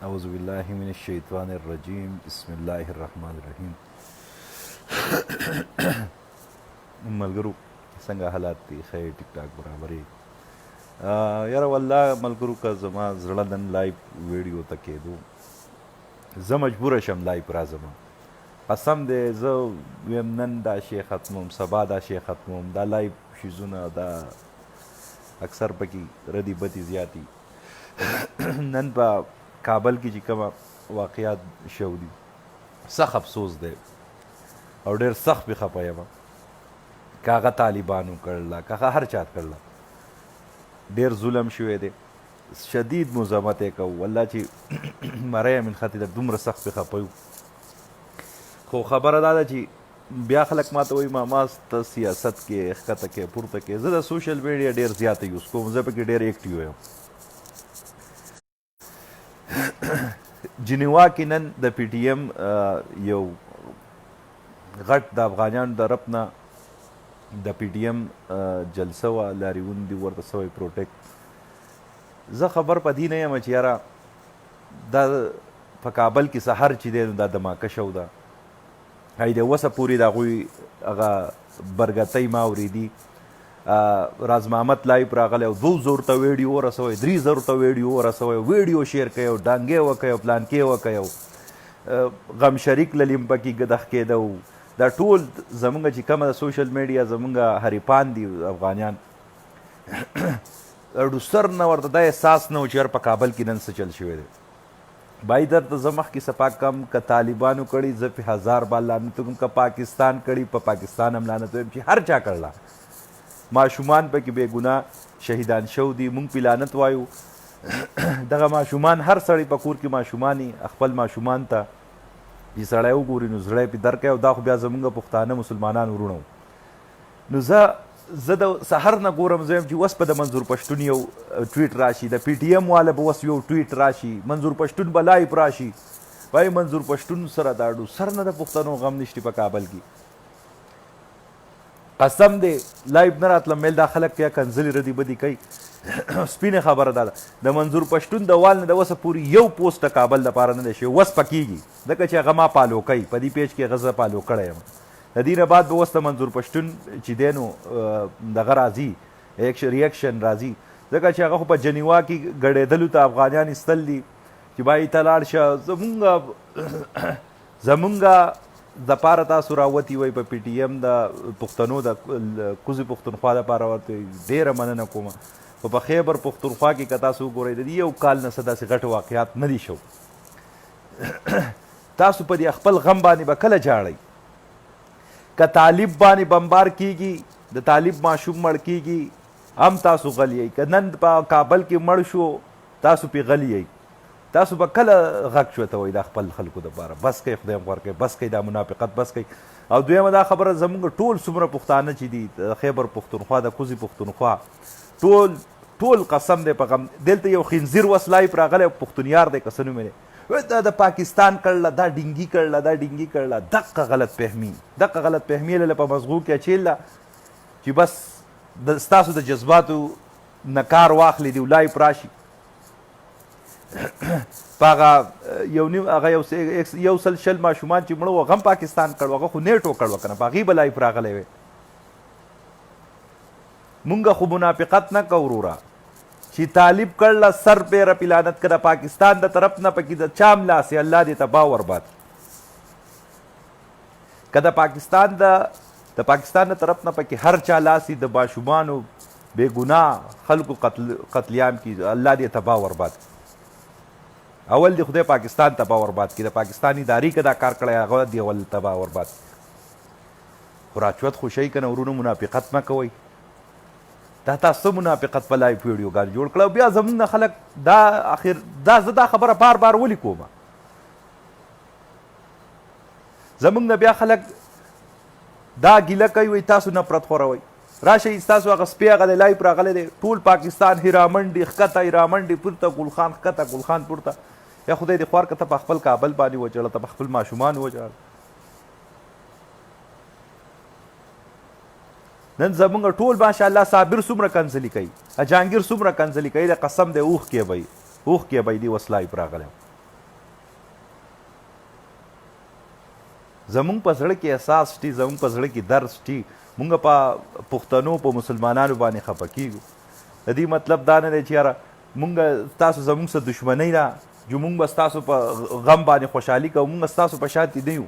اعوذ بالله من الشیطان الرجیم بسم الله الرحمن الرحیم. ملګرو څنګه حالات دي؟ خیر ټیک ټاک برابرې؟ یاره والله ملګرو که زما زړه نن لایف ویډیو ته کېدو زه مجبوره شم لایف راځم. قسم دی زه ویم نن دا شی ختموم، سبا دا شی ختموم. دا لایف شیزونه دا اکثر پکې ردی بدی زیاتی. نن په کابل کې چې کومه واقعات شو دي سخت افسوس دی او ډېر سخت پې خفه یم. که هغه طالبانو کړله که هغه هر چا کړله ډېر ظلم شوی دی، شدید مزاحمت یې کوو. والله چې مری من خطې ده دومره سخت پې خفه یو. خو خبره دا ده چې بیا خلک ما ته وایي ماما ته سیاست کې ښکته کې پورته کې. زه د سوشل میډیا ډېر زیاته یوز کوم، زه پکې ډېر ایکټیو یم. جنیوا کې نن د پی ټي ایم یو غټ د افغانانو د طرف نه د پی ټي ایم جلسه وه، لاریون دي ورته سوی پروټیکټ. زه خبر په دې نه یم چې یاره دا په کابل کې سهار چې دی نو دا دماکه شو ده. هی د وسه پورې د هغوی هغه برګتۍ ما اورېدي. راز محمد لایف راغلی او 2000 ته ویډیو ورسوی، 3000 ته ویډیو ورسوی، ویډیو شیر کوي او ډانګې وکوي او پلانکې وکوي. غم شریک للیم پکې ګدخ کېده. دا ټول زمونږ چې کومه د سوشل میډیا زمونږ حریفان دي افغانیان اډو سر نه ورته دا احساس نه و چې په کابل کې نن څه چل شوی دی. بای درته زه مخکې سپا کم که طالبانو کړي زه پې 1000 بار لعنت وکړم، که پاکستان کړي په پاکستان هم لعنت ویم چې هر چا کړله. ماشومان پکې بې ګناه شهیدان شو دي، مونږ پې لعنت وایو. دغه ماشومان هر سړی په کور کې ماشومان خپل ماشومان ته چې سړی وګوري نو زړی پې درد کوي. او دا خو بیا زمونږ پښتانه مسلمانان ورونه نو زه د سحر نه ګورم، زه یم چې اوس به د منظور پښتون یو ټویټ راشي، د پی ټي ایم والا به اوس یو ټویټ راشي، منظور پښتون به لایف راشي. وایي منظور پښتون سره دا اډو سر نه د پښتنو غم نشته په کابل کې. قسم دی لایف نه راتلم میل دا خلک بیا کنځلې ردي بدي کوي. سپینه خبره دا ده د منظور پښتون د وال نه د وسه پورې یو پوسټ د کابل لپاره نه دی شوی، وس پکېږي ځکه چې هغه ما پالو کوي په دې پیج کې هغه زه پالو کړی یم. د دې نه بعد به اوس د منظور پښتون چې دی نو دغه راځي ریاکشن راځي، ځکه چې هغه خو په جنیوا کې ګډېدلو ته افغانیان ایستل دي چې بای ته لاړ شه زمونږ د پاره تاسو راوتي وای په پی ټي ایم د پښتنو د کوزي پښتونخوا دپاره ورته ډېره مننه کوم. خو په خیبر پښتونخوا کې که تاسو وګورئ د دې یو کال نه څه داسې غټ واقعات نه دي شو. تاسو په دې خپل غم باندې به کله جاړئ؟ که طالب باندې بمبار کیږي د طالب ماشوم مړ کیږي هم تاسو غلی یئ. که نن په کابل کې مړ شو تاسو پې غلی یئ. تاسو به کله غږ شوته وایي دا خپل خلکو دپاره بس کوي، خدای غوره کوي، بس کوي دا منافقت بس کوي. او دویمه دا خبره زموږ ټول څومره پښتانه چې دي د خیبر پښتونخوا د کوزي پښتونخوا ټول قسم دی په غم. دلته یو خنزیر وس لایف راغلی پښتونیار دی که څه نوم دی دا د پاکستان کړله دا ډینګي کړله دا ډینګي کړله. دقه غلط فهمي یې له په مزغو کې اچېله چې بس ستاسو د جذباتو نه کار واخلي دي لایف راشي په هغه یو سل شل ماشومان چې مړه وه غم پاکستان کړو، هغه خو نیټو کړو که نه په هغې به لایف راغلی وی. مونږ خو منافقت نه کوو وروره چې طالب کړله سر پیره پې لعنت که د پاکستان د طرف نه پکې د چا ملاس یې الله دې تباه ورباد. که د پاکستان د طرف نه پکې هر چا لاس د ماشومانو بې ګناه خلکو قتلیام کي الله دې تباه ورباد. اول دی خدای پاکستان تباه ورباد کی، د پاکستانی ادارې که دا کار کړی هغه دی اول تباه ورباد. خو راچوت خوشی که نه ورونو منافقت مه کوئ. دا تاسو منافقت په لایف ویډیوګانو جوړ کړه. بیا زمونږ نه خلک دا اخر زه دا خبره بار بار ولې کومه زمونږ نه بیا خلک دا ګیله کوي وایي تاسو نفرت خوروئ. راشئ ستاسو هغه سپی هغه د لایف راغلی دی ټول پاکستان هیرامنډي ښکته هیرامنډي پورته ګلخان ښکته ګلخان پورته. یا خدای دې خوار که ته په خپل کابل باندې وچړه، ته په خپل ماشومان وچړه. نن زمونږ ټول ماشاءالله صابر څومره کنځلي کوي، جهانګیر څومره کنځلي کوي. د قسم دی اوښ کې به دی وس لایف راغلی زمونږ په زړه کې احساس شي، زمونږ په زړه کې درد شي، مونږ په پښتنو په مسلمانانو باندې خفه کیږو. د دې مطلب دا نه دی چې یاره مونږ ستاسو زمونږ سره دشمنۍ ده چې مونږ به ستاسو په غم باندې خوشحالي کوو، مونږ ستاسو په شانتې نه یو.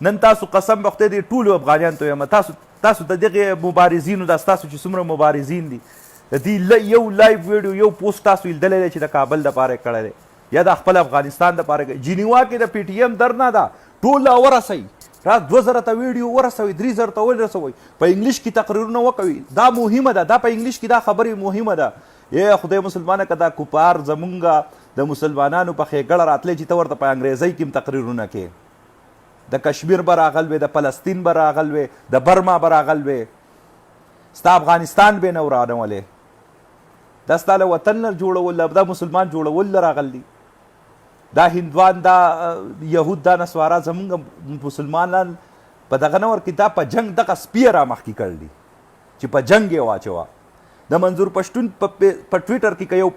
نن تاسو قسم به خدای دې ټولو افغانیانو ته وایم، تاسو د دغې مبارزینو دا ستاسو چې څومره مبارزین دي د دې یو لایو ویډیو یو پوسټ تاسو لیدلی دی چې د کابل دپاره یې کړی دی یا د خپل افغانستان دپاره یې جنیوا کې د پی ټي ایم درنه ده ټول ورسوئ، را 2000 ته ویډیو ورسوئ، 3000 ته ورسوئ، په انګلیش کې تقریرونه وکوئ. دا مهمه ده، دا په انګلیش کې دا خبرې مهمه ده. یا خدای مسلمانه که دا کفار زمونږ د مسلمانانو په ښېګړه راتلی چې ته ورته په انګریزۍ کې هم تقریرونه کې، د کشمیر به راغل وې، د فلسطین به راغل وې، د برما به راغل وې، ستا افغانستان به نه ورانولی. دا ستا له وطن نه جوړول، دا مسلمان جوړول نه راغل دي. دا هندوان، دا یهود، دا نسوارا زمونږ مسلمانان په دغه نه ورکړي. دا په جنګ دغه سپیه را مخکې کړ دي چې په جنګ یې واچوه. د منظور پښتون په ټویټر کې که یو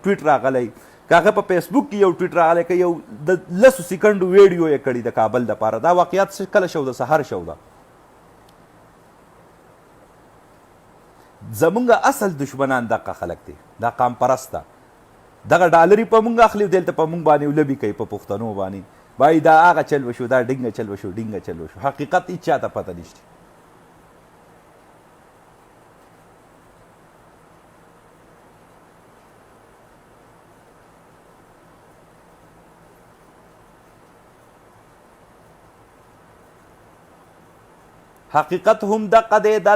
ټویټ راغلی، که هغه په فیسبوک کې یو ټویټ راغلی، که یو د 10 سیکنډو ویډیو یې کړي د کابل دپاره، دا واقعیت کله شو د سهار شو ده. زمونږ اصل دشمنان دغه خلک دي، دا قام پرسته، دغه ډالري په مونږ اخلي، دلته په مونږ باندې ولبي کوي په پښتنو باندې، وایي دا هغه چل وشو، دا ډینګه چل وشو، ډینګه چل وشو. حقیقت هیڅ چاته پته نشته. حقیقت هم دغه دی. دا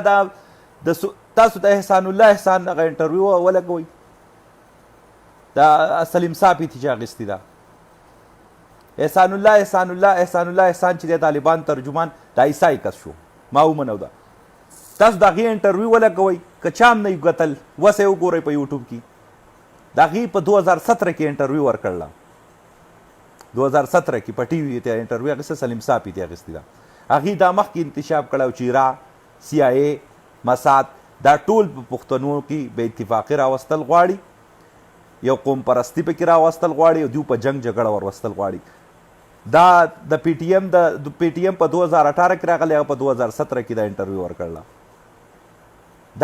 تاسو د احسان الله احسان هغه انټرویو ولګوئ، دا سلیم صاحب چې اخیستې ده. احسان الله احسان چې د طالبان ترجمان د عیسی کس شو، ما ومنو ده. تاسو د هغې انټرویو ولګوئ، که چا هم نه یې کتل وس یې وګورئ په یوټیوب کې. د هغې په 2017 کې انټرویو ورکړله، 2017 کې په ټي وي ته انټرویو اخیسته، سلیم صاحب یې اخیستې ده. هغې دا مخکې انتشاب کړی چې را CIA مساد دا ټول په پښتنو کې بې اتفاقي راوستل غواړي، یو قوم پرستی پکې راوستل غواړي، او دوی په جنګ جګړه وروستل غواړي. دا د پی ټي ایم په 2018 کې راغلی، هغه په 2017 کې دا انټرویو ورکړله.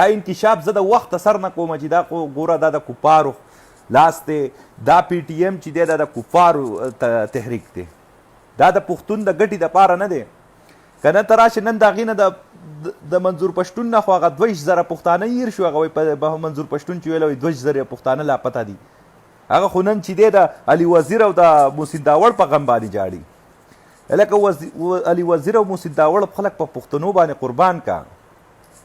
دا انکشاف زه د وخت سر نه کوم چې دا ګوره دا د کفارو لاس دی، دا پی ټي ایم چې دی دا د کفارو تحریک دی، دا د پښتون د ګټې دپاره نه دی. که نه ته راشې نن د هغې نه د منظور پښتون نه خو هغه 2000 پښتانه هیر شو. هغه وایي په منظور پښتون چې ویل وایي 2000 پښتانه لاپته دي. هغه خو نن چې دی د علي وزیر او د محسن داوړ په غم باندې جاړي. لکه علي وزیر او محسن داوړ خلک په پښتنو باندې قربان کا.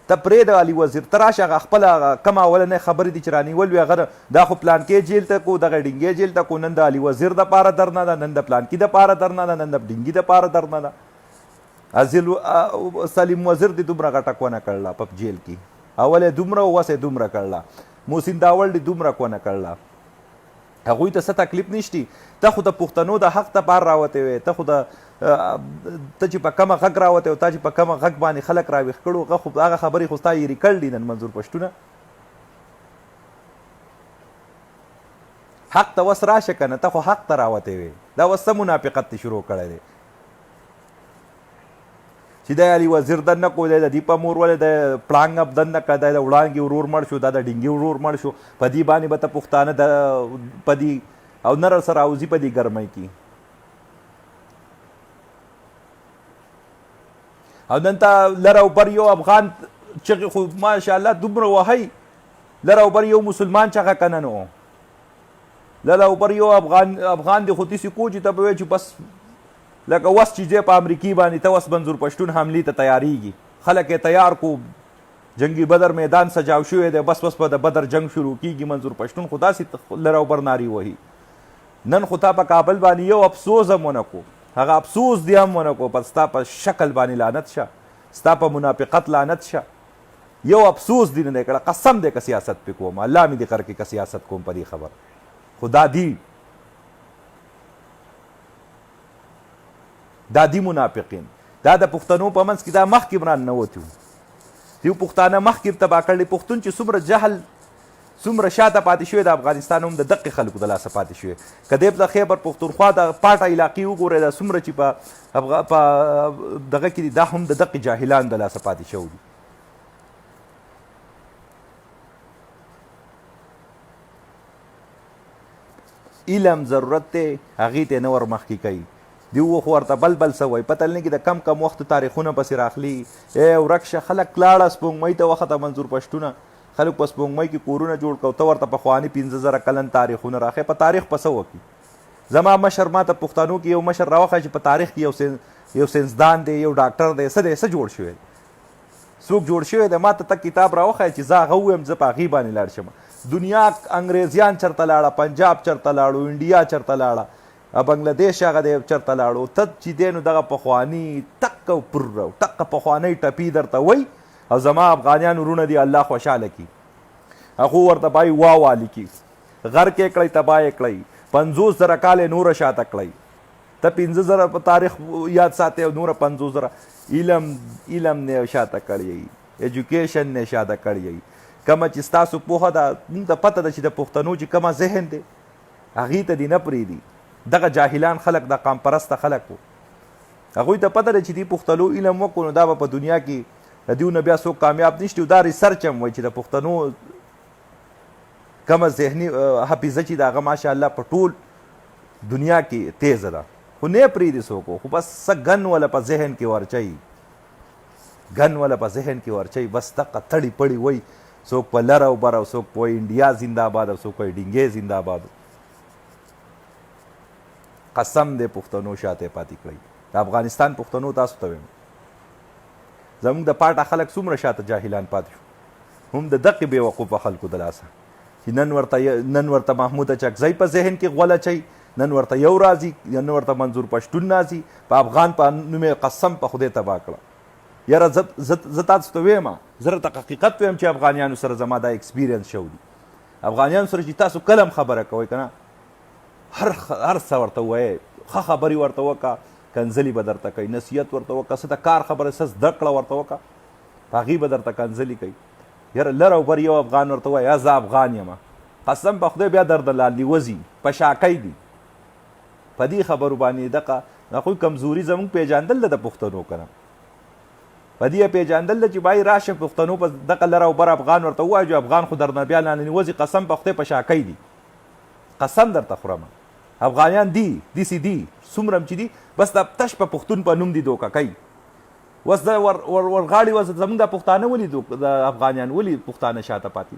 ته پرېږده علي وزیر، ته راشه هغه خپله کومه اولنۍ خبرې دي چې رانیول وي هغه دا خو پلانکې جیل ته کو، دغه ډینګې جیل ته کو. نن د علي وزیر دپاره درنه ده، نن د پلانکي دپاره درنه ده، نن د ډینګي دپاره درنه ده. سلیم وزیر دې دومره غټه کونه کړله په جیل کې، اول یې دومره اوس یې دومره کړله. محسن داوړ دې دومره کونه کړله. هغوی ته څه تکلیف نشتی. ته خو د پښتنو د حق دپاره راوتی وې، ته خو ته چې په کومه غږ راوتی و، تا چې په کومه غږ باندې خلک راویښ کړو، هغه خبرې خو ستا یېرې کړ دي نن منظور پښتونه. حق ته وس راشه که نه، ته خو حق ته راوتی وې. دا اوس څه منافقت دې شروع کړی دی چې د علي وزیر دننه کو، دی د دې په مور ولې د پړانګ اب دننه که، دی د وړانګې ورور مړ شو، دا د ډینګي ورور مړ شو. په دې باندې به ته پښتانه په دې او نر سره اوځي په دې ګرمۍ کې. او نن ته لر او بر یو افغان چغې خو ماشاءالله دومره وهئ، لر او بر یو مسلمان چغه که نه نو، لر او بر یو افغان دې خو داسې کو چې ته به وایې چې بس لکه وس چې ځای په امریکې باندې ته وس منظور پښتون حملې ته تیاریږي، خلک یې تیار کو، جنگي بدر میدان سجاو شوی دی، بس به د بدر جنگ شروع کیږي. منظور پښتون خو داسې لر او بر نارې وهي. نن خو تا په کابل باندې یو افسوس هم ونه کو، هغه افسوس دی هم ونه کو، ستا په شکل باندې لعنت شه، ستا په منافقت لعنت شه. یو افسوس دی نه دی کړی. قسم دی که سیاست پې کوم، الله مې دې غر کې که سیاست کوم په دې خبر. خو دا دی منافقین، دا د پښتنو په منځ کې دا مخکې بران نه وتی و. دیو پښتانه مخکې تباه کړلی. پښتون چې څومره جهل، څومره شاته پاتې شوی د افغانستان هم د دقې خلکو د لاسه پاتې شوی که دی د خیبر پښتونخوا د پاټه علاقې وګورئ دا څومره چې په دغه کې دي دا هم د دقې جاهلان د لاسه پاتې شوي دي علم ضرورت دی هغې ته نه ور مخکې کوي دی وخت ورته بل څه وایي پته نه لګي د کم وخت تاریخونه پسې راخلي ورک شه خلک لاړه سپوږمۍ ته وخته منظور پښتونه خلک په سپوږمۍ کې کورونه جوړ کړه ته ورته پخواني 15,000 کلن تاریخونه راخې په تاریخ په څه وکړي زما مشر ما ته پښتنو کې یو مشر راوښیه چې په تاریخ کې یو ساینسدان دی یو ډاکټر دی څه جوړ شوی څوک جوړ شوی دی ما ته کتاب راوښیه چې زه هغه ووایم زه په هغې باندې لاړ شم دنیا انګریزیان چرته لاړه پنجاب چرته لاړو انډیا چرته لاړه بنګلادیش هغه دی چرته لاړو ته چې دی نو دغه پخواني ټکه پر ټکه پخوانی ټپي درته وایي او زما افغانیان ورونه دي الله خوشحاله کي هغو ورته بایي والی کی غر کې کړئ تباه یې کړئ 50,000 کاله نوره شاته کړئ ته 15,000 په تاریخ یاد ساتې او نوره 50,000 علم نه شاته کړی ایجوکیشن نه شاته کړی کومه چې ستاسو پوهه ده موږ ته پته ده چې د پښتنو چې کومه ذهن دی هغې ته دې نه پرېږدي دغه جاهلان خلک د قام پرسته خلک وو هغوی ته پته ده چې دې پښتنو علم وکړو نو دا به په دنیا کې د دیو نه بیا څوک کامیاب نشته او دا ریسرچ هم وایي چې د پښتنو کومه ذهني حافظه چې د هغه ماشاءالله په ټول دنیا کې تیزه ده خو نه پرېږدي څوک خو بس څه ګن وله په ذهن کې ورچوي بس دقه تړي پړي وایي څوک په لر او بر او څوک په وایي انډیا زنده‌باد او څوک وایي ډینګې زنده‌باد قسم دی پښتنو شاته پاتې کړئ د افغانستان پښتنو تاسو ته وایم زموږ د پاټه خلک څومره شاته جاهلان پاتې شو هم د دقې بېوقوفه خلکو د لاسه چې نن ورته محمود اچکزی په ذهن کې غول اچوي نن ورته یو راځي نن ورته منظور پښتون راځي په افغان په نوم یې قسم په خدای تباه کړه یاره زه تاسو ته وایم زه درته حقیقت وایم چې افغانیانو سره زما دا ایکسپیرینس شوی دی افغانیانو سره چې تاسو کلم خبره کوئ که نه هر څه ورته ووایئ ښه خبرې ورته وکړه کنځلي به درته کوي نصیحت ورته وکړه څه د کار خبره څه زده کړه ورته وکړه په هغې به درته کنځلي کوي یاره لر او بر یو افغان ورته وایي زه افغان یم قسم په خدای بیا درته لالنیوځي په شاکۍ دي په دې خبرو باندې دغه هغوی کمزوري زموږ پیژندل ده د پښتنو که نه په دې پیژندل ده چې بای راشه پښتنو په دغه لر او بر افغان ورته ووایو چې افغان خو درنه بیا لالنیوځي قسم په خدای په شاکۍ دي قسم درته خورم افغانیان داسې دي څومره چې دي بس د تش په پښتون په نوم دي دوکه کوي اوس د ورغاړي اوس زموږ د پښتانه ولې د افغانیان ولې پښتانه شاته پاتې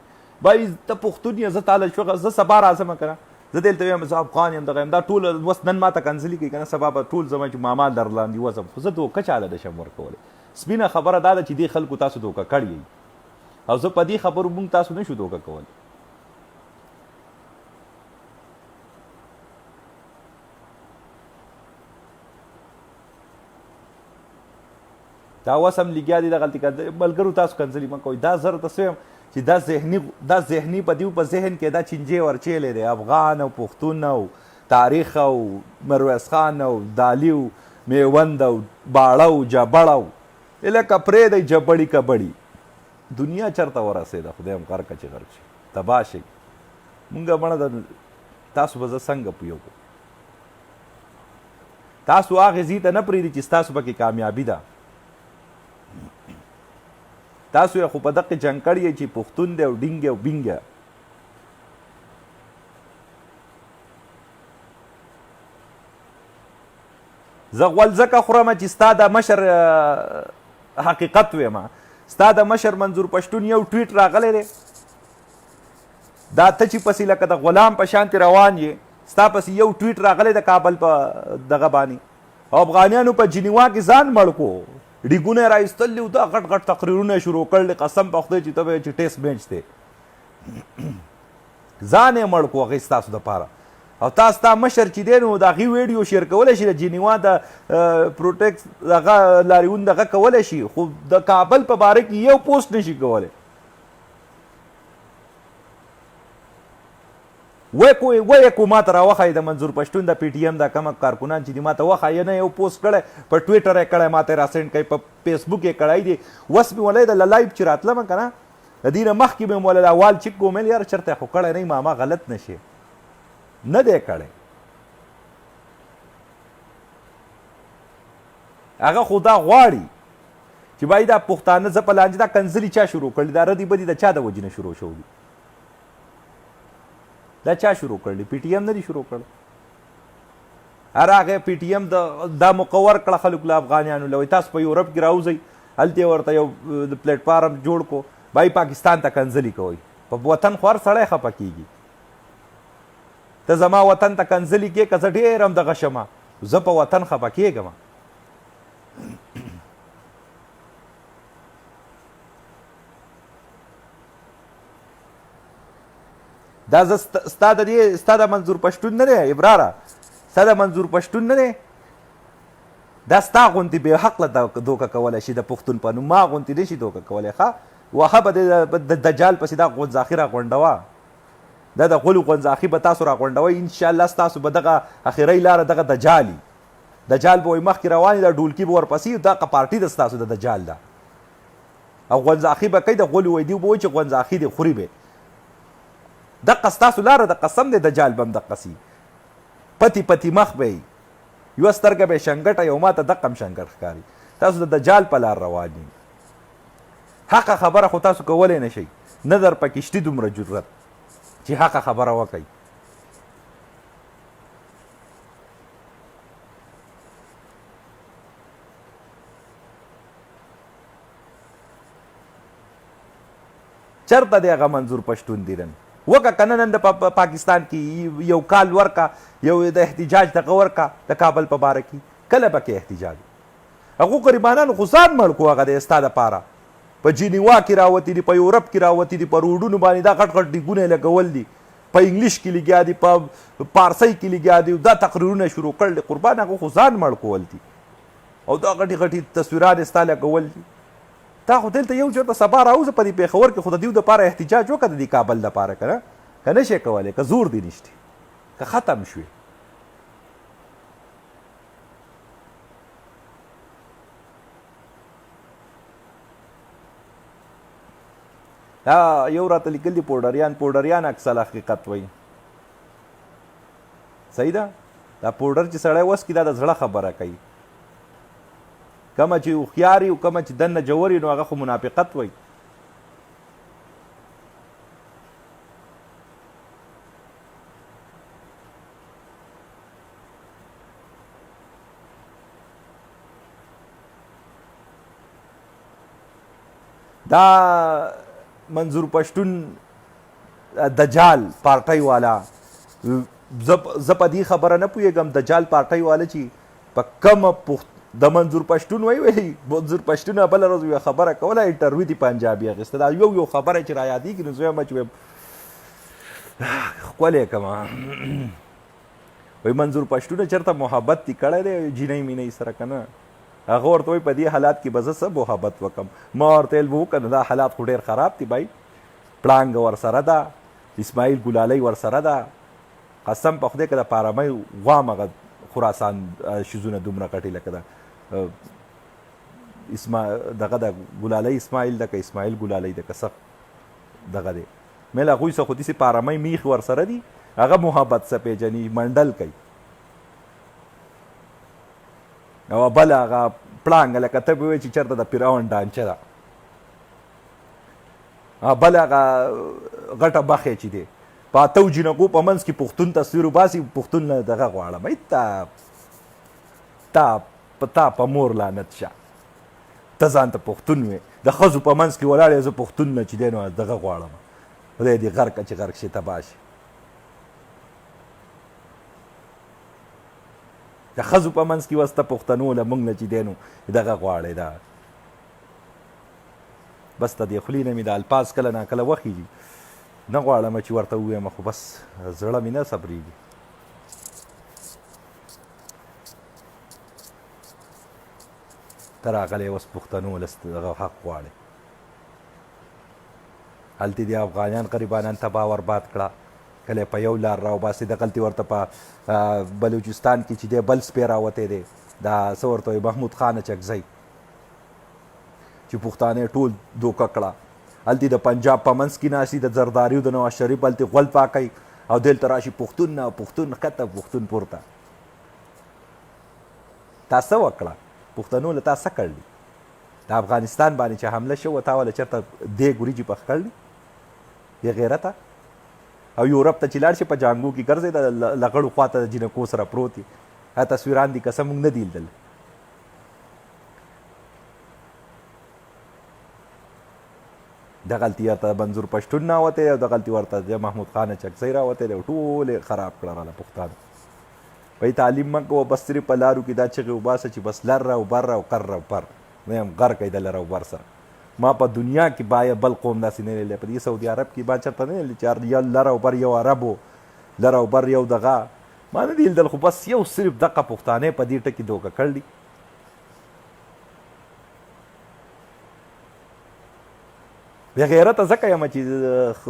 بای ته پښتون یې زه تعالی شوه زه سبا راځم که نه زه دلته وایم زه افغان یم دغه یم دا ټول اوس نن ما ته کنځلي کوي که نه سبا به ټول زما چې ماما در لاندې وځم خو زه دوکه چاله نشم ورکولی سپینه خبره دا ده چې دې خلکو تاسو دوکه کړی او زه په دې خبرو موږ تاسو نشو دوکه کولی دا اوس هم لګیا دي دغلتې ملګرو تاسو کنځلي مه کوئ دا زه درته څه وایم چې دا ذهني په دیو په ذهن کې دا چینجې ورچیلی دی افغان او پښتون او تاریخ او میرویس خان او دالي او میوند او باړه او جبړه او لکه پرېږدئ جبړي کبړي دنیا چېرته ورسېده خدای هم غرقه چې غرق شي تباه شي مونږ مړه د تاسو به زه څنګه پوهیږو تاسو هغې ځي ته نه پرېږدي چې ستاسو پکې کامیابي ده تاسو یې خو په دقې جنګ کړی یې چې پښتون دی او ډینګ او بینګ زه غول ځکه خورم چې ستا د مشر حقیقت ویم ستا د مشر منظور پښتون یو ټویټ راغلی دی دا ته چې پسې لکه د غلام په شانتې روان یې ستا پسې یو ټویټ راغلی د کابل په دغه باندې او افغانیانو په جنیوا کې ځان مړ کو ډیګونه یې راایستل دي او دا غټ غټ تقریرونه یې شروع کړل قسم په خدای چې ته به چې ټیسټ میچ دی ځان یې مړ کو هغې ستاسو دپاره او تا ستا مشر چې دی نو د هغې ویډیو شیر کولی شي د جنیوا د پروټیکس دغه لاریون دغه کولی شي خو د کابل په باره کې یو پوسټ نشي کولی وایې کو ما ته راوښایي د منظور پښتون د پی ټي ایم دا کومه کارکنان چې دي ما ته وښایي نه یو پوسټ کړی په ټویټر یې کړی ما ته یې راسینډ کوي په فیسبوک یې کړی دی اوس مې ولې د لایف چې راتلم که نه د دې نه مخکې مې مولا دا وال چک ومل یاره چېرته خو کړی نه ماما غلط نه شي نه دی کړی هغه خو دا غواړي چې بای دا پښتانه زه په لانجه دا کنځلي چا شروع کړي دا ردي بدي د چا د وجې نه شروع شوي دا چا شروع کړي پی ټي ایم نه دي شروع کړی هر هغه پی ټي ایم دا مقور کړه خلکو له افغانیانو له وایي تاسو په یورپ کې راوځئ هلته یې ورته یو پلیټ فارم جوړ کو بای پاکستان ته کنځلي کوئ په وطن خو هر سړی خفه کېږي ته زما وطن ته کنځلي کې که زه ډېر هم دغه شمه زه په وطن خفه کېږم دا زه ستا د دې ستا د منظور پښتون نه دی ابراره ستا د منظور پښتون نه دی دا ستا غوندې بې حقله دوکه کولی شي د پښتون په نوم ما غوندې نه شي دوکه کولی ښه وهه به د دجال پسې دا غونځاخي راغونډوه دا د غلو غونځاخي به تاسو راغونډوئ انشاءالله ستاسو به دغه اخرۍ لاره دغه دجال وي دجال به وایي مخکې روان دا ډولکي به ورپسې دغه پارټي ده ستاسو د دجال ده او غونځاخي به کوي د غلو وایي دوی به وایي چې غونځاخي دې خوري به دقه ستاسو لاره د قسم دی دجال به هم دقسي پتی پتی مخ به یي یوه سترګه به یې شنګټه یو ما ته دقه هم شنګټ ښکاري تاسو د دجال په لار روان یئ حقه خبره خو تاسو کولی نه شئ نه در پکې شتي دومره جرت چې حقه خبره وکئ چرته دی هغه منظور پښتون دی نن وکه که نه نن د پاکستان کې یو کال ورکه یو د احتجاج دغه ورکه د کابل په باره کې کله به کې احتجاج هغو غریبانانو خو ځان مړ کړو هغه دی ستا دپاره په جینیوا کې راوتي دي په یورپ کې راوتي دي په روډونو باندې دا غټ غټ ډیګونه یې لګول دي په انګلیش کې لګیا دي په پارسۍ کې لګیا دي دا تقریرونه شروع کړل دي قربان هغه خو ځان مړ کول دي او دا غټې غټې تصویران یې ستا لګول دي تا خو دلته یو چېرته سبا راوځه په دې پېښور کې خو د دیو دپاره احتجاج وکړه د دې کابل دپاره که نه که نه شې کولی که زور دې نشته که ختم شوې دا یو راته لیکل دي پوډریان اکثر حقیقت وایي صحیح ده دا پوډر چې سړی وس کي دا د زړه خبره کوي کمه چې هوښیار وي او کمه چې دننه جوور وي نو هغه خو منافقت وایي دا منظور پښتون دجال پارټۍ والا زه په دې خبره نه پوهېږم دجال پارټۍ والا چې په کومه د منظور پښتون وایي منظور پښتون بله ورځ یوه خبره کوله انټرویو دي پنجابي اخیسته دا یو خبره چې رایادېږي نو زه وایم چې ښکلی کړمه وایي منظور پښتونه چېرته محبت دې کړی دی جینۍ مینۍ سره که نه هغه ورته وایي په دې حالات کې به زه څه محبت وکړم ما ورته ویل به وکړه دا حالات خو ډېر خراب دي بای پړانګه ورسره ده اسماعیل ګلالۍ ورسره ده قسم په خدای که د پارمۍ غوام هغه خراسان شیزونه دومره غټې لکه ده دغه د ګلالۍ اسماعیل ده که اسماعیل ګلالۍ ده که څه دغه دی میل هغوی څه خو داسې پارمۍ میخ ورسره دي هغه محبت څه پیژني منډل کوي او بله هغه پړانګه لکه ته به وایې چې چېرته د پیراون ډانچه ده بله هغه غټه بخې چې دی په اتو جینکو په منځ کې پښتون تصویر وباسي پښتون نه دغه غواړم تا په مور لعنت شه ته ځان ته پښتون وې د ښځو په منځ کې ولاړ یې زه پښتون نه چې دی نو دغه غواړم خدای دې غرقه چې غرق شي تباه شي د ښځو په منځ کې وسته پښتنو له موږ نه چې دی نو دغه غواړی دا بس ته دې خولې نه مې د الفاظ کله ناکله وخیږي نه غواړم چې ورته ووایم خو بس زړه مې نه صبرېږي ته راغلی اوس پښتنو له دغه حق غواړې هلته دې افغانیان غریبانان تباه برباد کړه کله په یو لار راوباسي دغلتې ورته په بلوچستان کې چې دی بل سپی راوتی دی دا څه ورته وایي محمود خان اچکزی چې پښتانه ټول دوکه کړه هلته د پنجاب په منځ کې ناستي د زرداریو د نواز شریف هلته غول پاکوي او دلته راشي پښتون نه پښتون ښکته پښتون پورته. تا څه وکړه؟ پښتنو له تا څه کړلي؟ د افغانستان باندې چې حمله شوه تا وله چېرته دیګ وریجې پخ کړلي بې غیرته؟ او یورپ ته چې لاړ شي په جانګو کې ګرځې د لغړو خوا ته د جینکو سره پروت وي. هغه تصویران دي که څه موږ نه دي لیدل. دغلطي ورته منظور پښتون راوتی او دغلطي ورته د محمود خان چکزی راوتی دی او ټولې خراب کړه راله پښتانه. وایي تعلیم مه کوه بس صرف په لارو کې دا چغې وباسه چې بس لر او بر او قر او پر ویم غر کوي د لر او بر سره. ما په دنیا کې باید بل قوم داسې نه لیدلی. په دې سعودي عرب کې ما چېرته نه لیدلی چې یو لر او بر یو عرب و لر او بر یو دغه ما نه دي لیدل خو بس یو صرف دغه پښتانه په دې ټکي دوکه کړلي. بې غیرته ځکه یم چې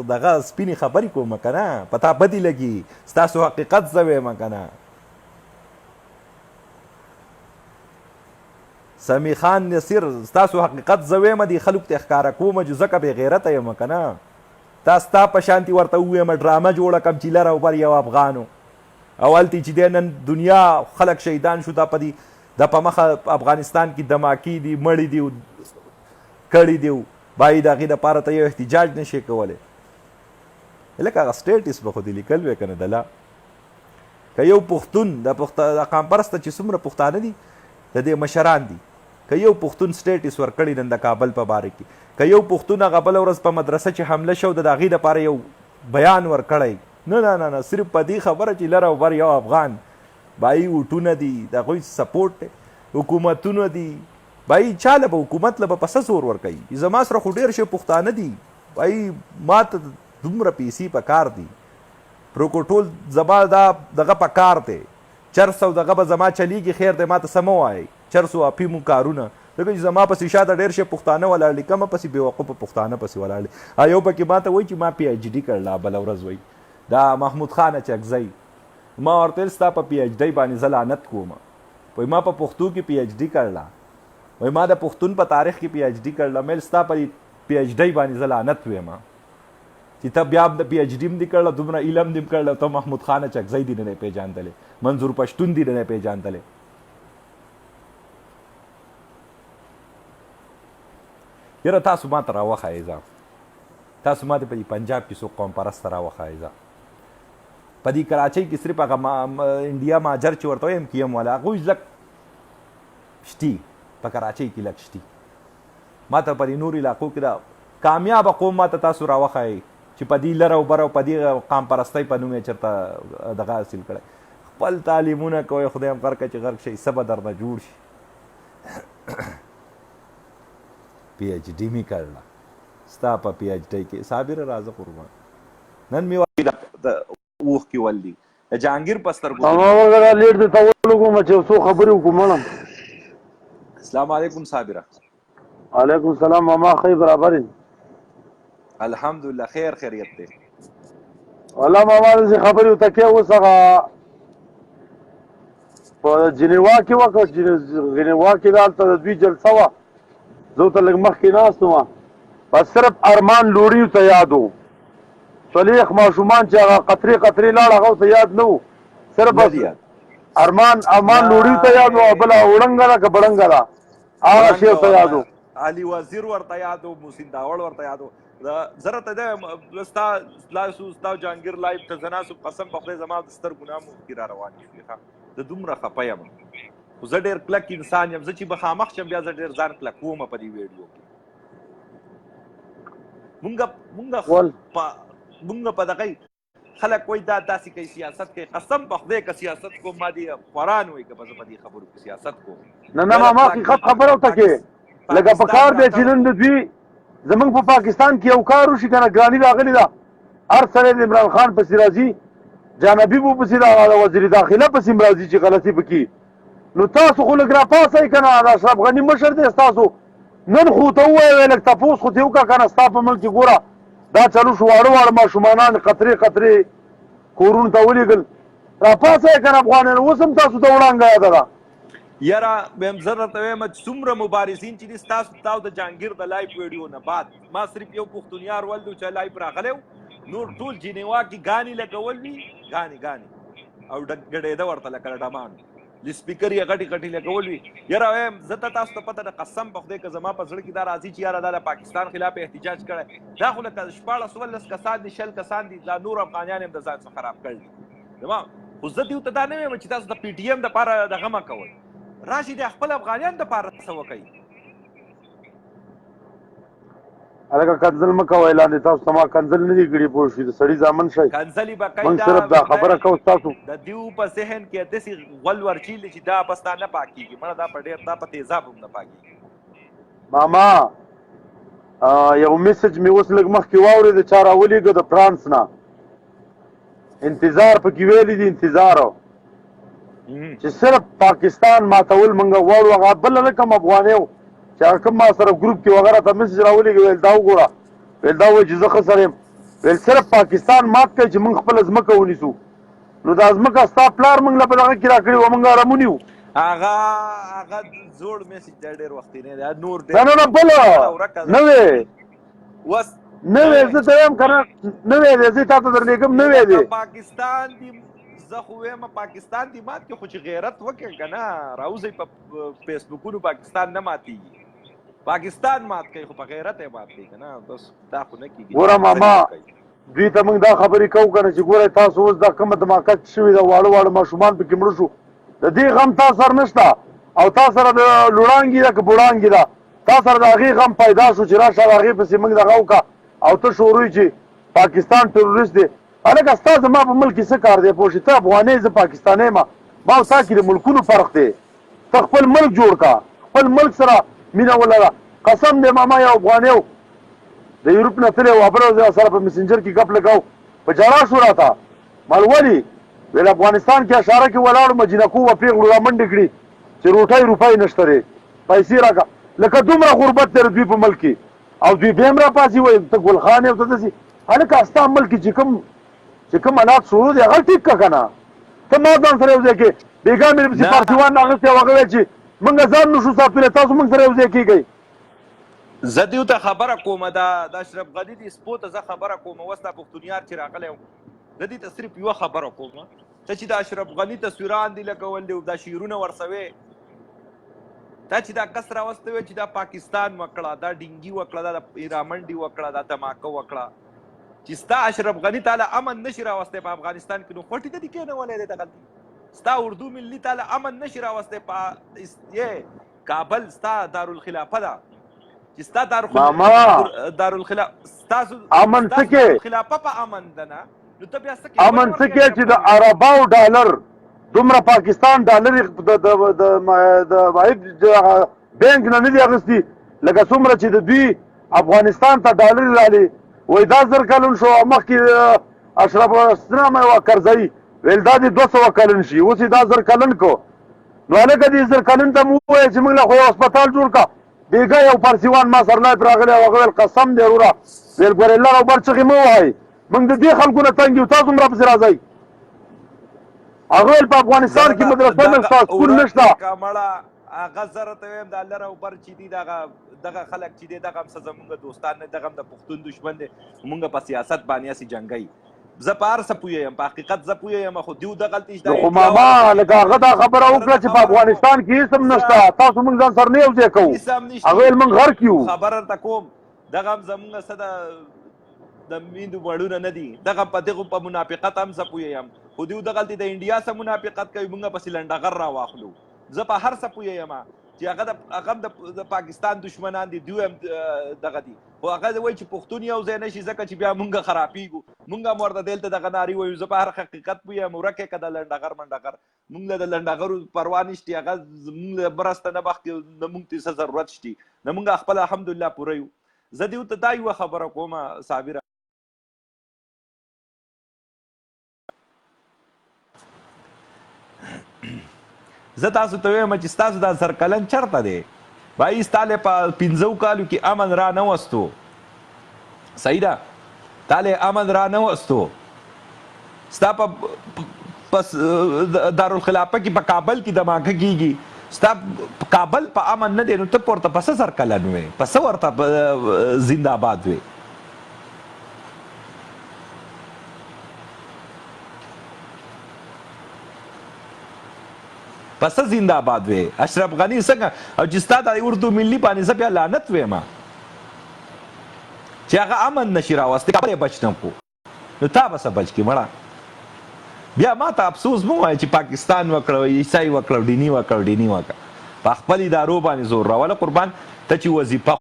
دغه سپینې خبرې کوم که نه په تا بدې لګي ستاسو حقیقت زه ویم که نه. سمی خان نصیر ستاسو حقیقت زه ویم دې خلکو ته ښکاره کوم چې ځکه بې غیرته یم که نه. تا ستا په شانتي ورته وویم ډرامه جوړه کړم چې لر او بر یو افغانو او هلته چې دی نن دنیا خلک شهیدان شو دا په دې د په مخه افغانستان کې دماکي دي مړي دي کړي دي باید د هغې دپاره ته یو احتجاج نشي کولی. لکه هغه سټیټس به خو دې لیکل وی که نه دله که یو پښتون د قام پرسته چې څومره پښتانه دي د دې مشران دي که یو پښتون سټیټس ورکړي نن د کابل په باره کې که یو پښتون هغه بله ورځ په مدرسه چې حمله شو د هغې دپاره یو بیان ورکړی نه نه نه نه صرف په دې خبره چې لر او بر یو افغان بایي ووټونه دي د هغوی سپورټ دی حکومتونه دي بایي چا له به حکومت له به په څه زور ورکوي. زما سره خو ډېر شی پښتانه دي بایي ما ته دومره پیسې په کار دي پروکوټول زما دا دغه په کار دی چرس او دغه به زما چلیږي خیر دی ما ته څه مه وایئ چرس او افیمو کارونه ځکه چې زما پسې شاته ډېر شی پښتانه ولاړ دي کمه پسې بېوقوفه پښتانه پسې ولاړ دي. یو پکې ما ته وایي چې ما پی ایچ ډي کړله بله ورځ وایي دا محمود خان چکزی ما ورته ویل ستا په پی ایچ ډي باندې زه لعنت کوم وایي ما په پښتو کې پی ایچ ډي کړله وایي ما د پښتون په تاریخ کې پی ایچ ډي کړله مې ستا په پی ایچ ډي باندې زه لعنت ویم چې ته بیا د پی ایچ ډي هم دې کړله دومره علم دې هم کړله ته محمود خان چکزی دې نه پېژاندلی منظور پښتون دې نه پېژاندلی. یاره تاسو ما ته راوښایئ ځه تاسو ما ته په دې پنجاب کې څوک قوم پرسته راوښایئ ځه په دې کراچۍ کې صرف هغه انډیا ماجر چې ورته وایم کیم والا هغوی لږ شتي په کراچۍ کې لږ شتي ما ته په دې نورو علاقو کې دا کامیابه قوم ما ته تاسو راوښایئ چې په دې لر او بر او په دې قام پرستۍ په نوم یې چېرته دغه حاصل کړی. خپل تعلیمونه کوئ خدای هم غرقه چې غرق شئ څه به درنه جوړ شي. پی ایچ ډي مې کړله ستا په پی ایچ ډي کې صابره راځه قربان نن مې اوښکې ولدي د جهانګیر په سترګو لیټ دې ته ولګوم چې څو خبرې وکړو مړم. السلام علیکم صابره. وعلیکم السلام ماما خی برابر الحمدلله خیر خیریت دی والله ماما داسې خبرې ورته کې اوس هغه په جنیوا کې وکړه جنیوا کې دلته د دوی جلسه وه زه ورته لږ مخکې ناست وم بس صرف ارمان لوړي ورته یاد و څلېښت ماشومان چې هغه قطرې قطرې لاړ هغه ورته یاد نه و صرف بس ارمان لوړي ورته یاد و بله وړنګه ده که بړنګه ده هغه شی ورته یاد و علي وزیر ورته یاد و محسن داوړ ورته یاد و زه راته دی ستا جهانګیر لایف ته زه ناست قسم په خدای زما د سترګو نه اوښکې را روانې شوې زه دومره خفه یم خو زه ډېر کلک انسان یم زه چې مخامخ شم بیا زه ډېر ځان کلک کوم په دې ویډیو کې مونږ په دغه خلک وایي دا داسې کوي سیاست کوي قسم په خدای که سیاست کوم ما دې قرآن وایي که به زه په دې خبرو کې سیاست کوم نه ماما حقیقت خبره ورته کې لکه په کار دی چې نن د دوی زمونږ په پاکستان کې یو کار وشي که نه ګراني راغلې ده هر سړی د عمران خان پسې راځي جانبي به پسې د وزیر داخله پسې هم راځي چې غلطي پکې نو تاسو خو لږ راپاسئ که نه د اشرف غني مشر دی ستاسو نن خو ته ووایې لږ تپوس خو دې وکړه که نه ستا په ملک کې ګوره دا چلو شو واړه ماشومانان قطرې قطرې کورونو ته ولېږل راپاسئ که نه افغانانو اوس هم تاسو ته وړانګه یاده ده یاره ویم زه درته وایم چې څومره مبارزین چې دي ستاسو د جهانګیر د لایف ویډیو نه بعد ما صرف یو پښتونیار ولد چې لایف راغلی نور ټول جنیوا کې ګانې لګول وي ګانې او ګډېده ورته لکه ډمان سپیکر یې غټې غټې لګول وي یاره وایم زه ته تاسو ته پته ده قسم په خدای که زما په زړه کې دا راځي چې یاره دا د پاکستان خلاف احتجاج کړی دا خو لکه 14-16 کسان دي 10 کسان دي دا نور افغانیان هم د ځان څخه خراب کړي دي تمام خو زه دې ته دا نه وایم چې تاسو د پی ټي ایم دپاره دغه مه کوئ راشي د خپل افغانیان دپاره څه وکړي هلکه کنځل مه کوئ لاندې تاسو ته ما کنځل نه دي کړي پوه شوي د سړي زامن شئ کنځلې به کوي موږ صرف دا خبره کوو ستاسو د دیو په ذهن کې داسې غول ورچیلي چې دا بس دا نه پاکېږي مړه دا په ډېر دا په تیزاب هم نه پاکېږي ماما یو میسج مې اوس لږ مخکې واورېده چا راولېږه د فرانس نه انتظار پکې ویلي دي انتظار چې صرف پاکستان ماتول موږ غواړو هغه بل نه کوم افغانی و چې هغه کوم ما سره ګروپ کې وغیره ته میسج راولېږي ویل دا وګوره ویل دا وایي چې زه ښه سړی یم ویل صرف پاکستان مات کوي چې موږ خپله ځمکه ونیسو نو دا ځمکه ستا پلار موږ له په دغه کې راکړې وه موږ هغه ونیو هغه زوړ میسج دی ډېر وختي نه نور نه بله نوې وس نوې زه ته وایم که نه نوې دی زه تا ته درلېږم نوې دی پاکستان دی زه خو وایم پاکستان دی مات کې خو چې غیرت وکړې که نه راوځئ په فیسبوکونو پاکستان نه ماتېږي پاکستان مات کوي خو په غیرت یې مات کوي که نه بس دا خو نه کېږي ګوره ماما دوی ته موږ دا خبرې کوو که نه چې ګوره تاسو اوس دا کومه دماکه شوې ده واړه واړه ماشومان پکې مړه شو د دې غم تا سره نشته او تا سره د لوړانګي ده که بوړانګي ده تا سره د هغې غم پیدا شو چې راشه د هغې پسې موږ دغه وکړه او ته شوروي چې پاکستان ټروریست دی هلکه ستا زما په ملک کې څه کار دی پوه شې ته افغانی زه پاکستانی یم ما او تا کې د ملکونو فرق دی ته خپل ملک جوړ کړه خپل ملک سره مینه ولره قسم دی ماما یو افغانی و د یورپ نه تللی و خبره سره په مسنجر کې ګپ لګاو په جړا شو راته مال ولې ویل افغانستان کې اشاره کې ولاړو مجینکو و پیغلو را منډې کړي چې روټۍ روپۍ نشته دی پیسې راکړه لکه دومره غربت دی دوی په ملک کې او دوی بیا هم راپاسي وایي ته ګلخان یې ته داسې هلکه ستا ملک کې چې کوم حالات شروع دي هغه ټیک کړه که نه ته ما ځان سره یو ځای کې بېګا مې پسې پارتیوان اخیستی او هغه ویل چې موږ ځان نشو ساتلی تاسو موږ سره یو ځای کېږئ زه دیو ته خبره کوم د اشرف غني د سپو ته زه خبره کوم اوس دا پښتونیار چې راغلی و زه دې ته صرف یوه خبره کوم ته چې د اشرف غني تصویران دي لګول دي او دا شعرونه ورسوې دا چې دا کس راوستی وی چې دا پاکستان وکړه دا ډینګي وکړه دا ایرامنډي وکړه دا دماکه وکړه چې ستا اشرف غني تعالی امن نشي راوستی په افغانستان کې نو خوټې ته دې کېنولی دی دغلته ستا اردو ملي تعالی امن نشي راوستی په کابل ستا دارالخلافه ده چې ستا دارالخلافه ستاسو امن څه کې خلافه په امن ده نه نو ته بیا څه کې امن څه کې چې د عرباو ډالر دومره پاکستان ډالر د بینک نه نه دي اخیستي لکه څومره چې د دوی افغانستان ته ډالر رالي وایي دا 1000 کلن شو مخکې اشرف اسلام یوه کرزی ویل دا دې 200 کلن شي اوس یې دا 1000 کلن کو نو هلکه دې 1000 کلن ته مو ووایه چې موږ له خو یو هسپتال جوړ کړه بېګا یو پارسیوان ما سره لایف راغلی او هغه ویل قسم دی وروره ویل ګورې لر او بر چغې مه وهئ موږ د دې خلکو نه تنګ یو تاسو هم راپسې راځئ هغه ویل په افغانستان کې مدرسه نشته سکول نشته هغه زه راته وایم دا لر او بر چې دي دغه خلک چې دی دغه هم څه زمونږ دوستان نه دغه هم د پښتون دشمن دی مونږ په سیاست باندې هسې جنګوي زه په هر څه پوهېږم په حقیقت زه پوهېږم خو دیو دغلته خو ماما لکه هغه دا خبره وکړه چې په افغانستان کې هېڅ هم نشته تاسو موږ ځان سره نه یو ځای کوو هغه ویل موږ غر کې یو خبره درته کوم دغه هم زمونږ څه د میندو مړونه نه دي دغه په دغو په منافقت هم زه پوهېږم خو دیو دغلته د انډیا سره منافقت کوي مونږ پسې لنډغر راواخلو زه په هر څه پوهېږم چې هغه هم د پاکستان دشمنان دي دوی هم دغه دي خو هغه وایي چې پښتون یو ځای نه شي ځکه چې بیا مونږ خرابېږو مونږ هم ورته دلته دغه نارې وایو زه په هر حقیقت پوهېږم ورک یې که د لنډغر منډغر مونږ له د لنډغرو پروا نشتي هغه زمونږ له مرسته نه بخت نه مونږ ته څه ضرورت شتي نه مونږ خپله الحمدلله پوره یو زه دیو ته دا یوه خبره کوم صابره زه تاسو ته وایم چې ستاسو دا 1000 کلن چرته دی بھائی ستاله په 15 کالو کې امن را نه وستو صحیح ده تاله امن را نه وستو ستا په دارالخلافه کې په کابل کې دماکه کېږي ستا کابل په امن نه دی نو ته ورته په څه زرکلن وې په څه ورته زنده آباد وې په څه زنده آباد وې اشرف غني څنګه او چې ستا د اردو ملي باندې زه بیا لعنت ویم چې هغه امن نشي راوستی کابل یې بچ نه کو نو تا به څه بچ کړي مړه بیا ما ته افسوس مه وایه چې پاکستان وکړه عیسائی وکړه دیني وکړه په خپل ادارو باندې زور راوله قربان ته چې وظیفه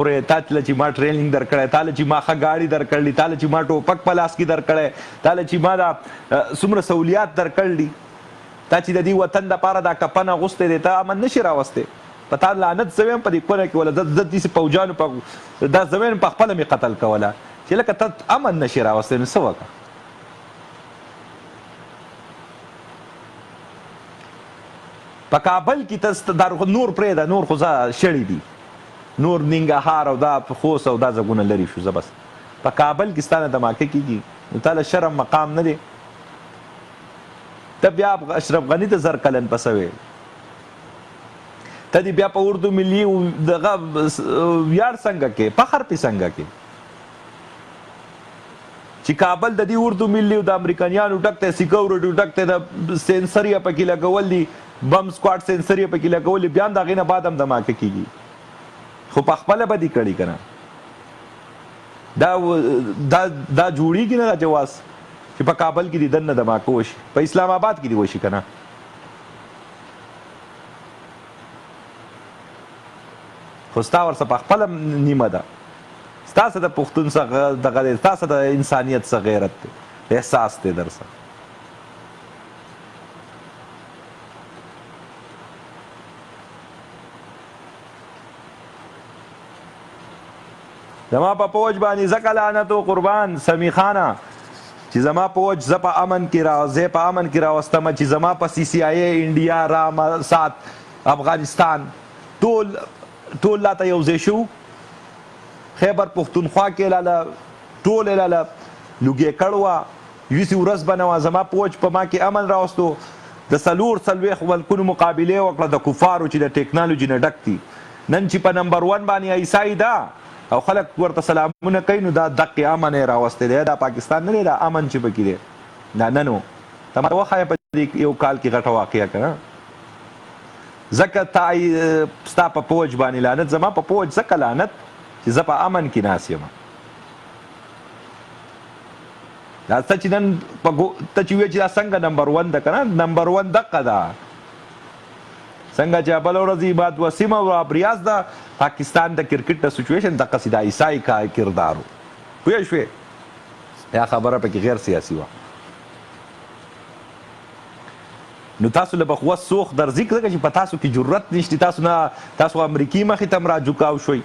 خورې تا چې ما ټریننګ درکړی تا چې ما ښه ګاډي درکړلي تا چې ما ټوپک په لاس کې درکړی تا چې ما دا څومره سهولیات درکړلي تا چې د دې وطن دپاره دا کفن اغوستی دی ته امن نشي راوستی په تا لعنت زه ویم په دې کونه کې وله زه داسې پوجانو دا زه ویم په خپله مې قتل کوله چې لکه ته امن نشي راوستی نو څه وکړه په کابل کې ته نور پرېږده نور خو زه شړي دي نور ننګرهار او دا خوست او دا ځایونه لرې شو زه بس په کابل کې ستا نه دماکه کېږي نو تا له شرم مقام نه دی ته بیا اشرف غني ته زر کلن پسه وې ته دې بیا په اردو ملي دغه ویاړ څنګه کې فخر پې څنګه کې چې کابل د دې اردو ملي او د امریکایانو ډک دی سیکورټي ډک دی د سینسر یې پکې لګول دي بم سکواډ سینسر یې پکې لګول دي بیا هم د هغې نه بعد هم دماکه کېږي خو په خپله به دې کړي که نه دا جوړېږي نه دا جواز چې په کابل کې دې دننه دماکه وشي په اسلام آباد کې دې وشي که نه خو ستا ورڅه په خپله نیمه ده ستا څه د پښتون څه دغه دی ستا څه د انسانیت څه غیرت دی احساس دی در څه زما په پوج باندې ځکه لعنت و قربان سمی خانه چې زما پوج زه په امن کې راوستمه چې زما په سی سی آی انډیا رام سات افغانستان ټول لاته یو ځای شو خیبر پښتونخوا کې لاله ټول یې لاله لوګې کړ وه یوسې ورځ به نه وه زما پوج په ما کې امن راوستو د څلوېښت ملکونو مقابلې وکړه د کفارو چې د ټیکنالوژي نه ډک دي نن چې په نمبر 1 باندې عیسائی ده او خلک ورته سلامونه کوي نو دا دقې امن یې راوستی دی دا پاکستان نه دی دا امن چې پکې دی دا نه نو ته ماته وښایه په دې یو کال کې غټه واقعه که نه ځکه تا ستا په پوج باندې لعنت زما په پوج ځکه لعنت چې زه په امن کې ناست یم دا ته چې نن ته چې وایې چې دا څنګه نمبر 1 ده که نه نمبر 1 دقه ده څنګه چې بله ورځ عباد وسیم او ابریاز ده پاکستان د کرکټ د سچویشن دقسې د عیسائی کا کردار و پوه شوې یا خبره پکې غیر سیاسي وه نو تاسو له بخوا سوخ درځي ځکه چې په تاسو کې جرأت نشته تاسو امریکې مخې ته هم راجوکاو شوئ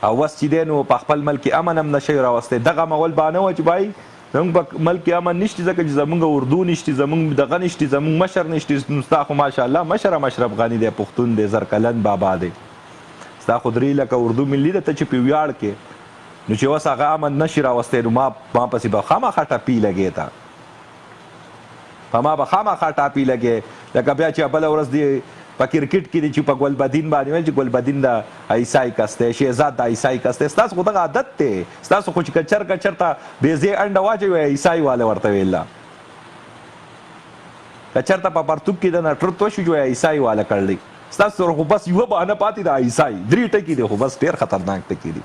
او وس چې دی نو په خپل ملک امن هم نشئ راوستی دغه مول به نه وه چې بای زموږ په ملک امن نشته ځکه چې زموږ اردو نشته زموږ دغه نشته زموږ مشر نشته نو ستا خو ماشاءالله مشر اشرف غني دی پښتون دی زرکلن بابا دی ستا خو درې لکه اردو ملي ده ته چې په ویاړ کې نو چې اوس هغه امن نشي راوستی نو ما پسې به خامخا ټپي لګې ته په ما به خامخا ټاپي لګې لکه بیا چې بله ورځ دی په کرکټ کې دی چې په ګلبدین باندې ویل چې ګلبدین د عیسائی کس دی شهزاد د عیسائی کس دی ستاسو خو دغه عادت دی ستاسو خو چې که چرته بېځې انډه واچوي عیسائی والا ورته ویله که چرته په پرتوب کې د نټرت وشو جو عیسائی والا کړلی ستاسو سره خو بس یوه بهانه پاتې د عیسائی 3 ټکي دی خو بس ډېر خطرناک ټکي دي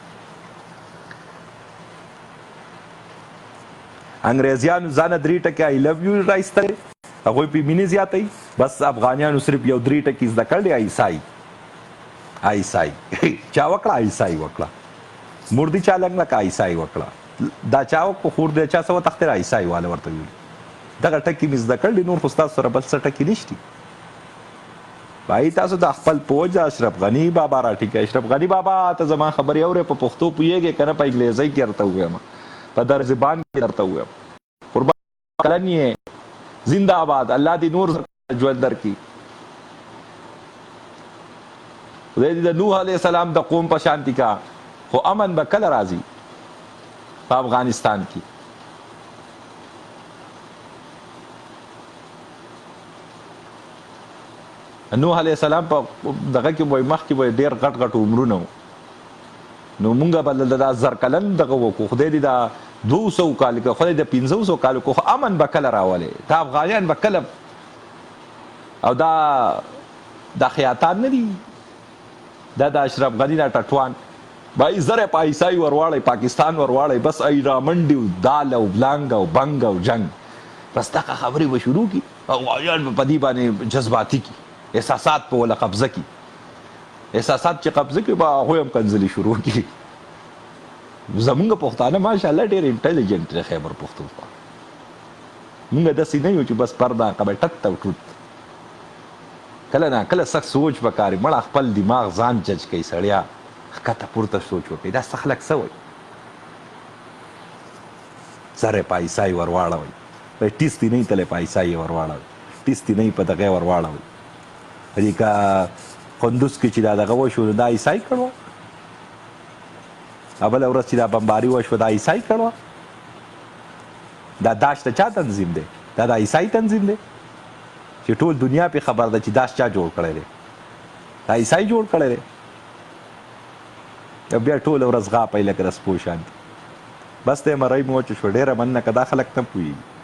انګریزیانو ځانه 3 ټکي آی لو یو راایستلی هغوی په مینې زیاتوي بس افغانیانو صرف یو 3 ټکي زده کړلی عیسائی چا وکړه عیسائی وکړه مردي چا لنګ لکه عیسائی وکړه دا چا وکړه خور دی چا څه وتښتېده عیسائی والا ورته ویل دغه ټکي مې زده کړلي نور خو ستاسو سره بل څه ټکي نشتي بھائی تاسو د خپل پوج اشرف غني بابا راټیکه اشرف غني بابا ته زما خبرې اورې په پښتو پوهېږې که نه په انګلیزۍ کې درته ووایم په در زبان کې درته ووایم قربان کلن یې زنده آباد الله دې نور ژوند درکړي خدای دې د نوح علیه السلام د قوم په شانتي کا خو امن به کله راځي په افغانستان کې. نوح علیه السلام په دغه کې وای مخکې وای ډېر غټ غټ عمرونه وو، نو مونږ به دا زر کلن دغه وکړو، خدای دې دا 200 کال کې، خدای دې 500 کال کې امن به کله راولې، دا افغانیان به کله، او دا خیاطان نه دي، دا د اشرف غني دا ټټوان بای زره پایسای ورواړی پاکستان ورواړی، بس ای را منډي دال او بلنګ او بنګ او جنگ، بس دغه خبرې به شروع کی او غایان په دې باندې جذباتي کی، احساسات په ولا قبضه کی، احساسات چې قبضه کی به هغه هم کنځلي شروع کی. زمونږ پښتانه ماشاءالله ډېر انټيليجنت دي خیبر پښتونخوا، مونږ داسې نه یو چې بس پردا قبه ټت او ټوت، کله نه کله سخت سوچ وکاري، مړه خپل دماغ ځان جج کوي سړیا، ښکته پورته سوچ وکړي، دا څه خلک څه وایي، زره پایسای ورواړوئ، په ټیستی نه تلې پایسای ورواړوئ، ټیستی نه په دغه ورواړوئ، دې کا قندوز کې چې دا دغه وشو دا عیسای کړو، اول ورځ چې دا بمباری وشو دا عیسای کړو، دا داعش ته چا تنظیم دی؟ دا د عیسای تنظیم دی چې ټول دنیا په خبر ده چې داعش چا جوړ کړی دی؟ دا عیسای جوړ کړی دی. بیا ټول ورځ غاپی لکه د سپو شانتي، بس ته مرۍ مو چې شو ډېره مننه که دا خلک نه پوهېږي.